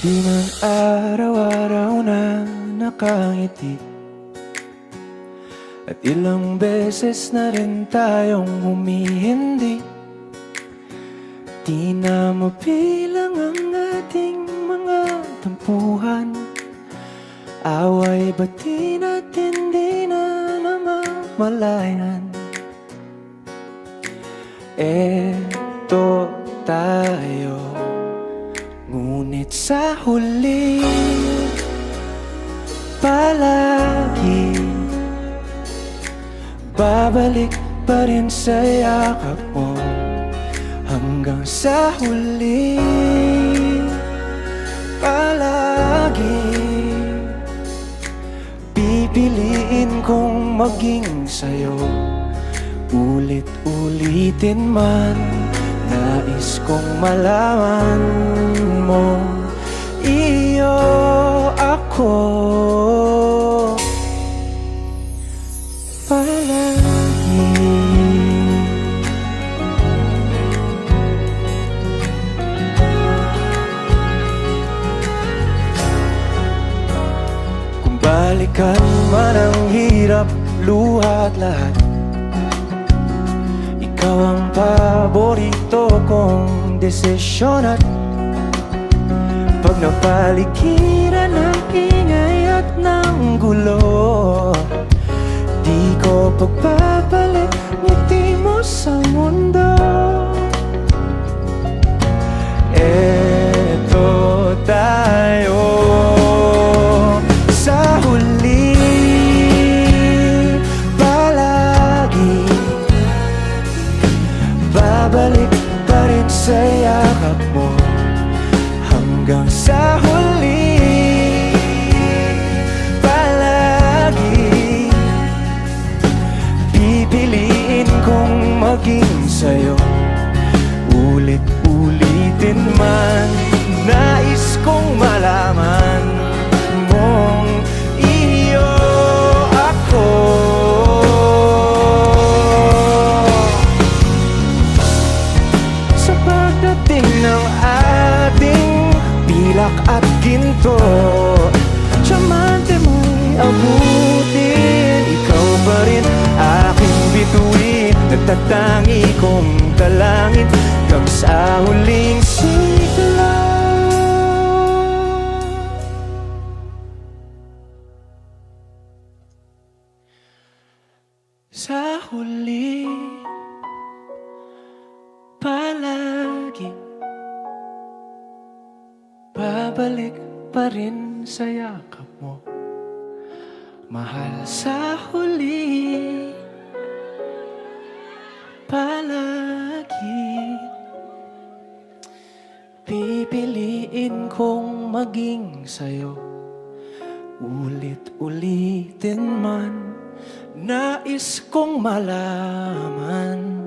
Di man araw-araw na nakangiti, at ilang beses na rin tayong humihindi. Di na mabilang ang ating mga tampuhan, away bati natin di na namamalayan. Eto tayo, ngunit sa huli palagi babalik pa rin sa yakap mo. Hanggang sa huli palagi pipiliin kong maging sa'yo. Ulit-ulitin man, nais kong malaman mo, iyo ako palagi. Kung balikan man ang hirap, luha at lahat, ikaw ang paborito kong desisyon. At pag napaligiran ng ingay at ng gulo, di ko pagbabalik ngiti mo sa mundo. Eto tayo sa huli palagi, babalik pa rin sa yakap mo. Hanggang sa huli palagi pipiliin kong maging sa'yo. Ulit-ulitin man, nais kong malaman mong iyo ako. Sa pagdating ng ating pilak at ginto, tiyamante mo'y abutin, ikaw pa rin aking bituin. Nagtatangi kong talangin hanggang sa huling sigla. Sa huli palagi babalik pa rin sa yakap mo, mahal. Sa huli palagi pipiliin kong maging sa'yo. Ulit-ulitin man, nais kong malaman